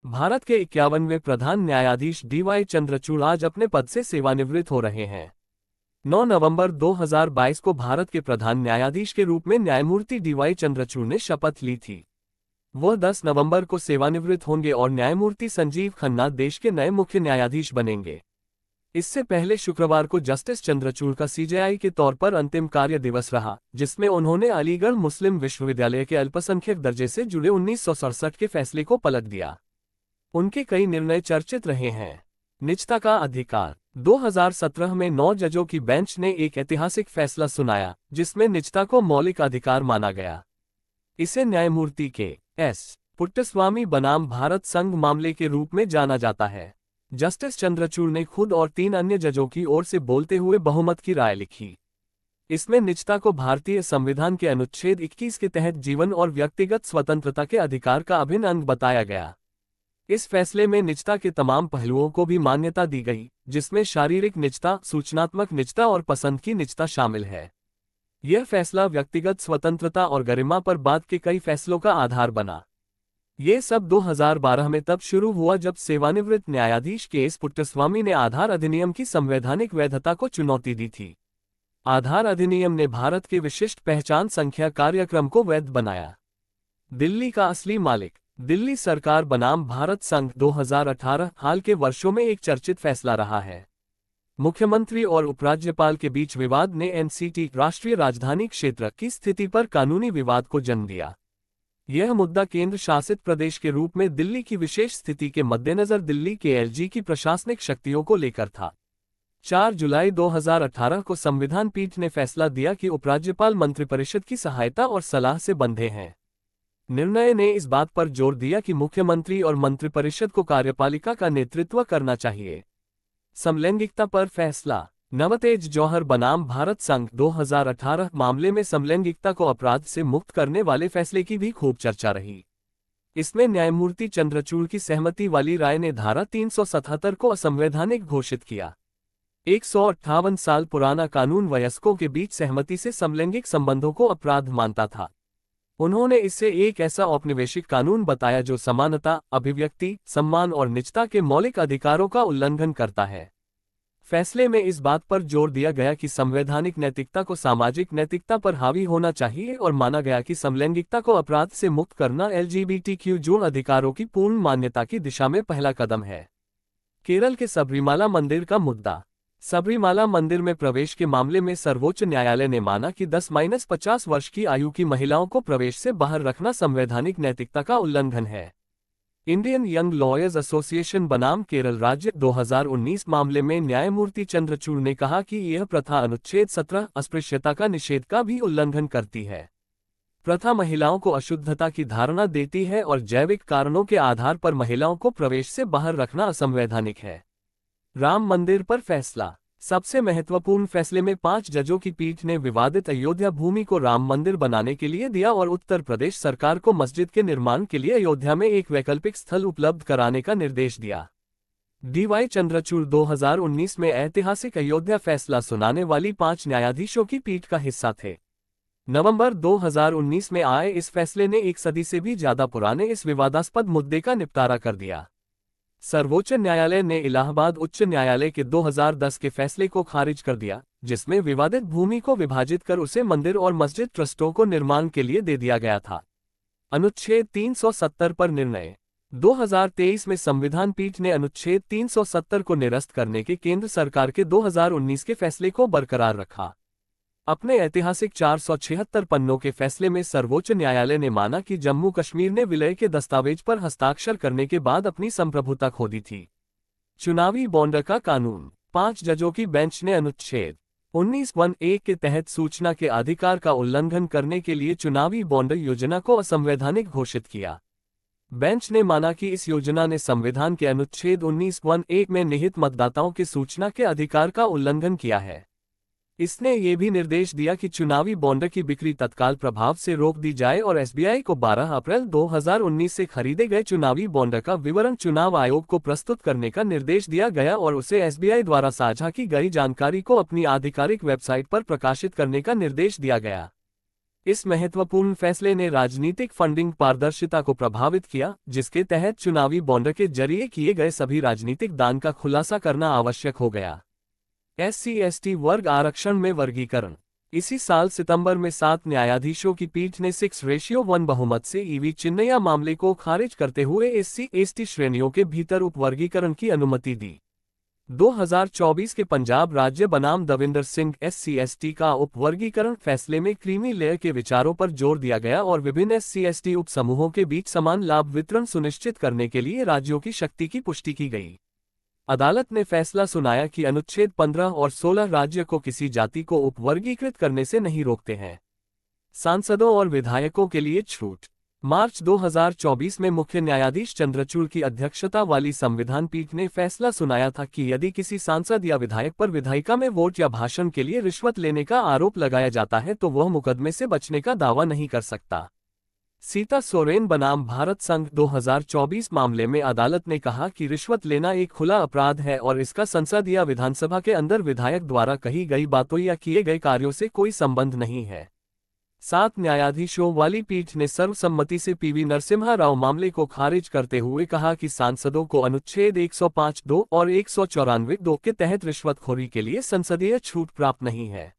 भारत के 51वें प्रधान न्यायाधीश डीवाई चंद्रचूड़ आज अपने पद से सेवानिवृत्त हो रहे हैं। 9 नवंबर 2022 को भारत के प्रधान न्यायाधीश के रूप में न्यायमूर्ति डीवाई चंद्रचूड़ ने शपथ ली थी। वह 10 नवंबर को सेवानिवृत्त होंगे और न्यायमूर्ति संजीव खन्ना देश के नए मुख्य न्यायाधीश बनेंगे। इससे पहले शुक्रवार को जस्टिस चंद्रचूड़ का सीजेआई के तौर पर अंतिम कार्य दिवस रहा, जिसमें उन्होंने अलीगढ़ मुस्लिम विश्वविद्यालय के अल्पसंख्यक दर्जे से जुड़े 1967 के फैसले को पलट दिया। उनके कई निर्णय चर्चित रहे हैं। निजता का अधिकार। 2017 में 9 जजों की बेंच ने एक ऐतिहासिक फैसला सुनाया, जिसमें निजता को मौलिक अधिकार माना गया। इसे न्यायमूर्ति के एस पुट्टस्वामी बनाम भारत संघ मामले के रूप में जाना जाता है। जस्टिस चंद्रचूड़ ने खुद और 3 अन्य जजों की ओर से बोलते हुए बहुमत की राय लिखी। इसमें निजता को भारतीय संविधान के अनुच्छेद 21 के तहत जीवन और व्यक्तिगत स्वतंत्रता के अधिकार का अभिन्न अंग बताया गया। इस फैसले में निजता के तमाम पहलुओं को भी मान्यता दी गई, जिसमें शारीरिक निजता, सूचनात्मक निजता और पसंद की निजता शामिल है। यह फैसला व्यक्तिगत स्वतंत्रता और गरिमा पर बाद के कई फैसलों का आधार बना। ये सब 2012 में तब शुरू हुआ जब सेवानिवृत्त न्यायाधीश के एस पुट्टस्वामी ने आधार अधिनियम की संवैधानिक वैधता को चुनौती दी थी। आधार अधिनियम ने भारत के विशिष्ट पहचान संख्या कार्यक्रम को वैध बनाया। दिल्ली का असली मालिक। दिल्ली सरकार बनाम भारत संघ 2018 हाल के वर्षों में एक चर्चित फैसला रहा है। मुख्यमंत्री और उपराज्यपाल के बीच विवाद ने एनसीटी राष्ट्रीय राजधानी क्षेत्र की स्थिति पर कानूनी विवाद को जन्म दिया। यह मुद्दा केंद्र शासित प्रदेश के रूप में दिल्ली की विशेष स्थिति के मद्देनजर दिल्ली के एलजी की प्रशासनिक शक्तियों को लेकर था। 4 जुलाई 2018 को संविधान पीठ ने फैसला दिया कि उपराज्यपाल मंत्रिपरिषद की सहायता और सलाह से बंधे हैं। निर्णय ने इस बात पर जोर दिया कि मुख्यमंत्री और मंत्रिपरिषद को कार्यपालिका का नेतृत्व करना चाहिए। समलैंगिकता पर फैसला। नवतेज जौहर बनाम भारत संघ 2018 मामले में समलैंगिकता को अपराध से मुक्त करने वाले फैसले की भी खूब चर्चा रही। इसमें न्यायमूर्ति चंद्रचूड़ की सहमति वाली राय ने धारा 377 को असंवैधानिक घोषित किया। 158 साल पुराना कानून वयस्कों के बीच सहमति से समलैंगिक संबंधों को अपराध मानता था। उन्होंने इसे एक ऐसा औपनिवेशिक कानून बताया जो समानता, अभिव्यक्ति, सम्मान और निजता के मौलिक अधिकारों का उल्लंघन करता है। फैसले में इस बात पर जोर दिया गया कि संवैधानिक नैतिकता को सामाजिक नैतिकता पर हावी होना चाहिए और माना गया कि समलैंगिकता को अपराध से मुक्त करना एलजीबीटीक्यू जोड़ अधिकारों की पूर्ण मान्यता की दिशा में पहला कदम है। केरल के सबरीमाला मंदिर का मुद्दा। सबरीमाला मंदिर में प्रवेश के मामले में सर्वोच्च न्यायालय ने माना कि 10-50 वर्ष की आयु की महिलाओं को प्रवेश से बाहर रखना संवैधानिक नैतिकता का उल्लंघन है। इंडियन यंग लॉयर्स एसोसिएशन बनाम केरल राज्य 2019 मामले में न्यायमूर्ति चंद्रचूड़ ने कहा कि यह प्रथा अनुच्छेद 17 अस्पृश्यता का निषेध का भी उल्लंघन करती है। प्रथा महिलाओं को अशुद्धता की धारणा देती है और जैविक कारणों के आधार पर महिलाओं को प्रवेश से बाहर रखना असंवैधानिक है। राम मंदिर पर फैसला। सबसे महत्वपूर्ण फैसले में 5 जजों की पीठ ने विवादित अयोध्या भूमि को राम मंदिर बनाने के लिए दिया और उत्तर प्रदेश सरकार को मस्जिद के निर्माण के लिए अयोध्या में एक वैकल्पिक स्थल उपलब्ध कराने का निर्देश दिया। डीवाई चंद्रचूड़ 2019 में ऐतिहासिक अयोध्या फैसला सुनाने वाली 5 न्यायाधीशों की पीठ का हिस्सा थे। नवंबर 2019 में आए इस फैसले ने 1 सदी से भी ज्यादा पुराने इस विवादास्पद मुद्दे का निपटारा कर दिया। सर्वोच्च न्यायालय ने इलाहाबाद उच्च न्यायालय के 2010 के फैसले को खारिज कर दिया, जिसमें विवादित भूमि को विभाजित कर उसे मंदिर और मस्जिद ट्रस्टों को निर्माण के लिए दे दिया गया था। अनुच्छेद 370 पर निर्णय। 2023 में संविधान पीठ ने अनुच्छेद 370 को निरस्त करने के केंद्र सरकार के 2019 के फैसले को बरकरार रखा। अपने ऐतिहासिक 476 पन्नों के फैसले में सर्वोच्च न्यायालय ने माना कि जम्मू कश्मीर ने विलय के दस्तावेज पर हस्ताक्षर करने के बाद अपनी संप्रभुता खो दी थी। चुनावी बॉन्ड का कानून। 5 जजों की बेंच ने अनुच्छेद 19(1)(a) के तहत सूचना के अधिकार का उल्लंघन करने के लिए चुनावी बॉन्ड योजना को असंवैधानिक घोषित किया। बेंच ने माना कि इस योजना ने संविधान के अनुच्छेद 19(1)(a) में निहित मतदाताओं के सूचना के अधिकार का उल्लंघन किया है। इसने ये भी निर्देश दिया कि चुनावी बॉन्ड की बिक्री तत्काल प्रभाव से रोक दी जाए और एसबीआई को 12 अप्रैल 2019 से खरीदे गए चुनावी बॉन्ड का विवरण चुनाव आयोग को प्रस्तुत करने का निर्देश दिया गया और उसे एसबीआई द्वारा साझा की गई जानकारी को अपनी आधिकारिक वेबसाइट पर प्रकाशित करने का निर्देश दिया गया। इस महत्वपूर्ण फैसले ने राजनीतिक फंडिंग पारदर्शिता को प्रभावित किया, जिसके तहत चुनावी बॉन्ड के जरिए किए गए सभी राजनीतिक दान का खुलासा करना आवश्यक हो गया। SC/ST वर्ग आरक्षण में वर्गीकरण। इसी साल सितंबर में 7 न्यायाधीशों की पीठ ने 6:1 बहुमत से ईवी चिन्नैया मामले को खारिज करते हुए SC/ST श्रेणियों के भीतर उपवर्गीकरण की अनुमति दी। 2024 के पंजाब राज्य बनाम दविंदर सिंह SC/ST का उपवर्गीकरण फैसले में क्रीमी लेयर के विचारों पर जोर दिया गया और विभिन्न SC/ST उपसमूहों के बीच समान लाभ वितरण सुनिश्चित करने के लिए राज्यों की शक्ति की पुष्टि की गई। अदालत ने फैसला सुनाया कि अनुच्छेद 15 और 16 राज्य को किसी जाति को उपवर्गीकृत करने से नहीं रोकते हैं। सांसदों और विधायकों के लिए छूट। मार्च 2024 में मुख्य न्यायाधीश चंद्रचूड़ की अध्यक्षता वाली संविधान पीठ ने फैसला सुनाया था कि यदि किसी सांसद या विधायक पर विधायिका में वोट या भाषण के लिए रिश्वत लेने का आरोप लगाया जाता है तो वह मुकदमे से बचने का दावा नहीं कर सकता। सीता सोरेन बनाम भारत संघ 2024 मामले में अदालत ने कहा कि रिश्वत लेना एक खुला अपराध है और इसका संसद या विधानसभा के अंदर विधायक द्वारा कही गई बातों या किए गए कार्यों से कोई संबंध नहीं है। 7 न्यायाधीशों वाली पीठ ने सर्वसम्मति से PV नरसिम्हा राव मामले को खारिज करते हुए कहा कि सांसदों को अनुच्छेद 105(2) और 194(2) के तहत रिश्वतखोरी के लिए संसदीय छूट प्राप्त नहीं है।